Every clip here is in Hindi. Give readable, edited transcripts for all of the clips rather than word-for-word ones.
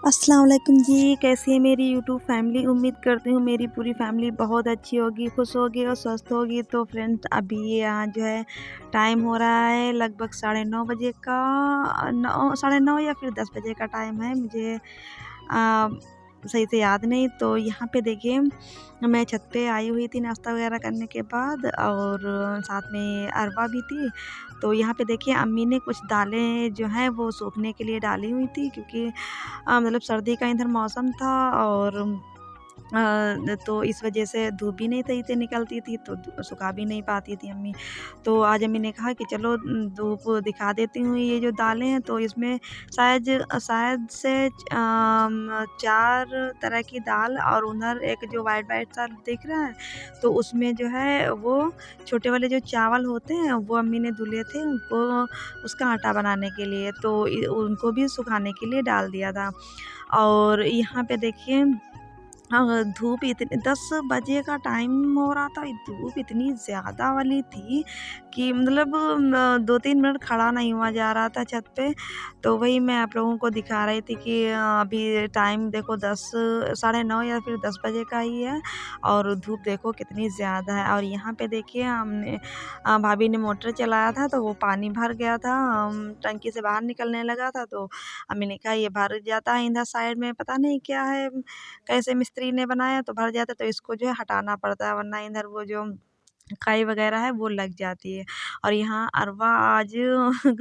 अस्सलाम वालेकुम जी, कैसी है मेरी यूट्यूब फैमिली। उम्मीद करती हूँ मेरी पूरी फैमिली बहुत अच्छी होगी, खुश होगी और स्वस्थ होगी। तो फ्रेंड्स, अभी यहाँ जो है टाइम हो रहा है लगभग 9:30 बजे का। 9 साढ़े 9 या फिर 10 बजे का टाइम है, मुझे अ, सही से याद नहीं। तो यहाँ पे देखिए, मैं छत पे आई हुई थी नाश्ता वगैरह करने के बाद, और साथ में अरवा भी थी। तो यहाँ पे देखिए, अम्मी ने कुछ दालें जो हैं वो सूखने के लिए डाली हुई थी, क्योंकि मतलब सर्दी का इधर मौसम था, और तो इस वजह से धूप भी नहीं सही से निकलती थी, तो सुखा भी नहीं पाती थी अम्मी। तो आज अम्मी ने कहा कि चलो धूप दिखा देती हूँ ये जो दालें हैं। तो इसमें शायद से 4 तरह की दाल, और उधर एक जो वाइट वाइट सा दिख रहा है, तो उसमें जो है वो छोटे वाले जो चावल होते हैं वो अम्मी ने धुले थे, उनको उसका आटा बनाने के लिए, तो उनको भी सुखाने के लिए डाल दिया था। और यहाँ पे देखिए, धूप इतनी 10 बजे का टाइम हो रहा था, धूप इतनी ज़्यादा वाली थी कि मतलब 2-3 मिनट खड़ा नहीं हुआ जा रहा था छत पे। तो वही मैं आप लोगों को दिखा रही थी कि अभी टाइम देखो 10 साढ़े 9 या फिर 10 बजे का ही है, और धूप देखो कितनी ज़्यादा है। और यहाँ पे देखिए, हमने भाभी ने मोटर चलाया था, तो वो पानी भर गया था, टंकी से बाहर निकलने लगा था। तो अम्मी ने कहा ये भर जाता है इधर साइड में, पता नहीं क्या है, कैसे मिस्त्री ने बनाया, तो भर जाता है, तो इसको जो है हटाना पड़ता है, वरना इधर वो जो काई वगैरह है वो लग जाती है। और यहाँ अरवा आज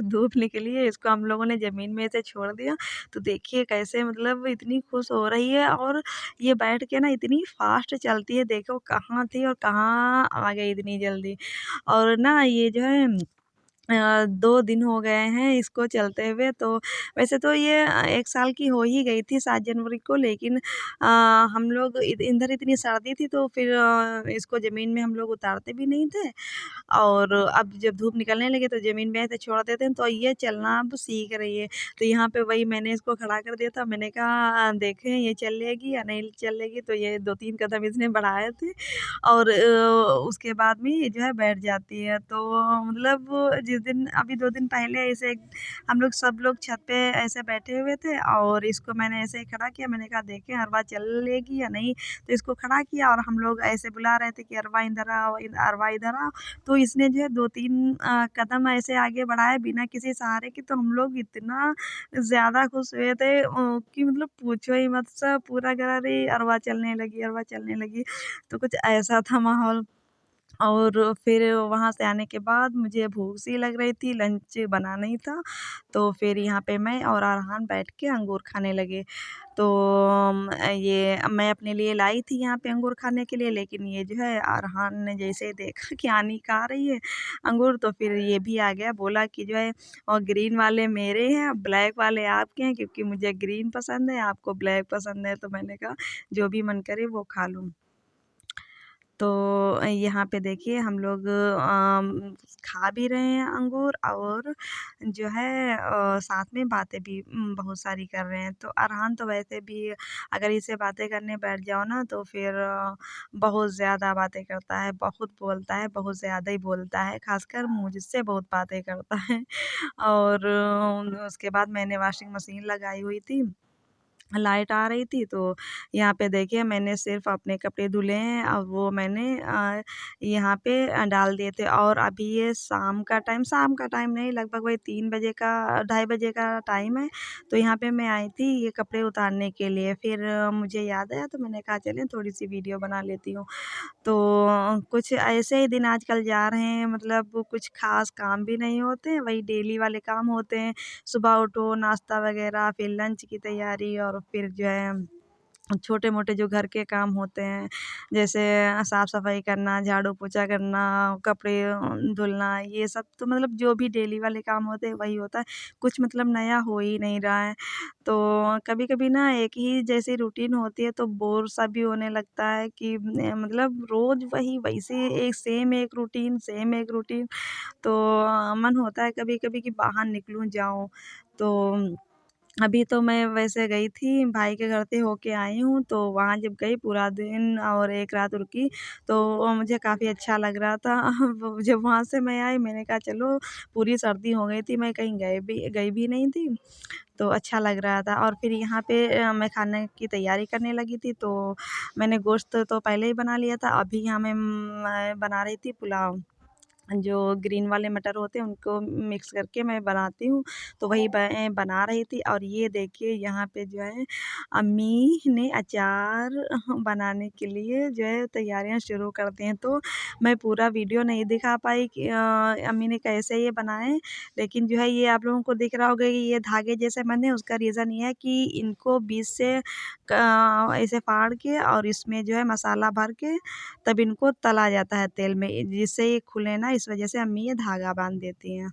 धूप निकली है, इसको हम लोगों ने ज़मीन में से छोड़ दिया। तो देखिए कैसे मतलब इतनी खुश हो रही है, और ये बैठ के ना इतनी फास्ट चलती है, देखो कहाँ थी और कहाँ आ गई इतनी जल्दी। और ना ये जो है 2 दिन हो गए हैं इसको चलते हुए। तो वैसे तो ये 1 साल की हो ही गई थी 7 जनवरी को, लेकिन हम लोग इधर इतनी सर्दी थी, तो फिर इसको ज़मीन में हम लोग उतारते भी नहीं थे। और अब जब धूप निकलने लगे तो ज़मीन में ऐसे छोड़ देते हैं, तो ये चलना अब सीख रही है। तो यहाँ पे वही मैंने इसको खड़ा कर दिया था, मैंने कहा देखें ये चल लेगी या नहीं चलेगी। तो ये 2-3 कदम इसने बढ़ाए थे, और उसके बाद में ये जो है बैठ जाती है। तो मतलब जिस दिन अभी 2 दिन पहले ऐसे हम लोग सब लोग छत पे ऐसे बैठे हुए थे, और इसको मैंने ऐसे ही खड़ा किया, मैंने कहा देखें अरवा चलेगी या नहीं। तो इसको खड़ा किया, और हम लोग ऐसे बुला रहे थे कि अरवा इधर आओ, अरवा इधर आओ। तो इसने जो है 2-3 कदम ऐसे आगे बढ़ाए बिना किसी सहारे के। तो हम लोग इतना ज़्यादा खुश हुए थे कि मतलब पूछो ही मत, सब पूरा करा रही अरवा चलने लगी, अरवा चलने लगी। तो कुछ ऐसा था माहौल। और फिर वहाँ से आने के बाद मुझे भूख सी लग रही थी, लंच बना नहीं था। तो फिर यहाँ पे मैं और अरहान बैठ के अंगूर खाने लगे। तो ये मैं अपने लिए लाई थी यहाँ पे अंगूर खाने के लिए, लेकिन ये जो है अरहान ने जैसे ही देखा कि आनी खा रही है अंगूर, तो फिर ये भी आ गया, बोला कि जो है और ग्रीन वाले मेरे हैं, ब्लैक वाले आपके हैं, क्योंकि मुझे ग्रीन पसंद है, आपको ब्लैक पसंद है। तो मैंने कहा जो भी मन करे वो खा लूँ। तो यहाँ पे देखिए हम लोग खा भी रहे हैं अंगूर, और जो है साथ में बातें भी बहुत सारी कर रहे हैं। तो अरहान तो वैसे भी अगर इससे बातें करने बैठ जाओ ना, तो फिर बहुत ज़्यादा बातें करता है, बहुत बोलता है, बहुत ज़्यादा ही बोलता है, ख़ासकर मुझसे बहुत बातें करता है। और उसके बाद मैंने वॉशिंग मशीन लगाई हुई थी, लाइट आ रही थी, तो यहाँ पे देखिए मैंने सिर्फ़ अपने कपड़े धुले हैं, और वो मैंने यहाँ पे डाल दिए थे। और अभी ये शाम का टाइम नहीं, लगभग वही 3 बजे का, ढाई बजे का टाइम है। तो यहाँ पे मैं आई थी ये कपड़े उतारने के लिए, फिर मुझे याद आया, तो मैंने कहा चलें थोड़ी-सी वीडियो बना लेती हूँ। तो कुछ ऐसे ही दिन आजकल जा रहे हैं, मतलब कुछ ख़ास काम भी नहीं होते हैं, वही डेली वाले काम होते हैं। सुबह उठो, नाश्ता वग़ैरह, फिर लंच की तैयारी, और फिर जो है छोटे-मोटे जो घर के काम होते हैं, जैसे साफ-सफाई करना, झाड़ू-पोछा करना, कपड़े धुलना, ये सब तो मतलब जो भी डेली वाले काम होते हैं वही होता है। कुछ मतलब नया हो ही नहीं रहा है। तो कभी-कभी ना एक ही जैसी रूटीन होती है, तो बोर सा भी होने लगता है कि मतलब रोज़ वही वैसे एक सेम एक रूटीन। तो मन होता है कभी-कभी कि बाहर निकलूँ, जाऊँ। तो अभी तो मैं वैसे गई थी, भाई के घर से होके आई हूँ, तो वहाँ जब गई पूरा दिन और एक रात रुकी, तो मुझे काफ़ी अच्छा लग रहा था। वो जब वहाँ से मैं आई, मैंने कहा चलो, पूरी सर्दी हो गई थी, मैं कहीं गई भी नहीं थी, तो अच्छा लग रहा था। और फिर यहाँ पे मैं खाने की तैयारी करने लगी थी, तो मैंने गोश्त तो पहले ही बना लिया था। अभी यहाँ मैं बना रही थी पुलाव। जो ग्रीन वाले मटर होते हैं उनको मिक्स करके मैं बनाती हूँ, तो वही बना रही थी। और ये देखिए यहाँ पे जो है अम्मी ने अचार बनाने के लिए जो है तैयारियाँ शुरू कर दी हैं। तो मैं पूरा वीडियो नहीं दिखा पाई कि अम्मी ने कैसे ये बनाए, लेकिन जो है ये आप लोगों को दिख रहा होगा कि ये धागे जैसे बने। उसका रीज़न ये है कि इनको बीच से ऐसे फाड़ के और इसमें जो है मसाला भर के तब इनको तला जाता है तेल में, जिससे ये खुले ना, इस वजह से अम्मी ये धागा बांध देती हैं।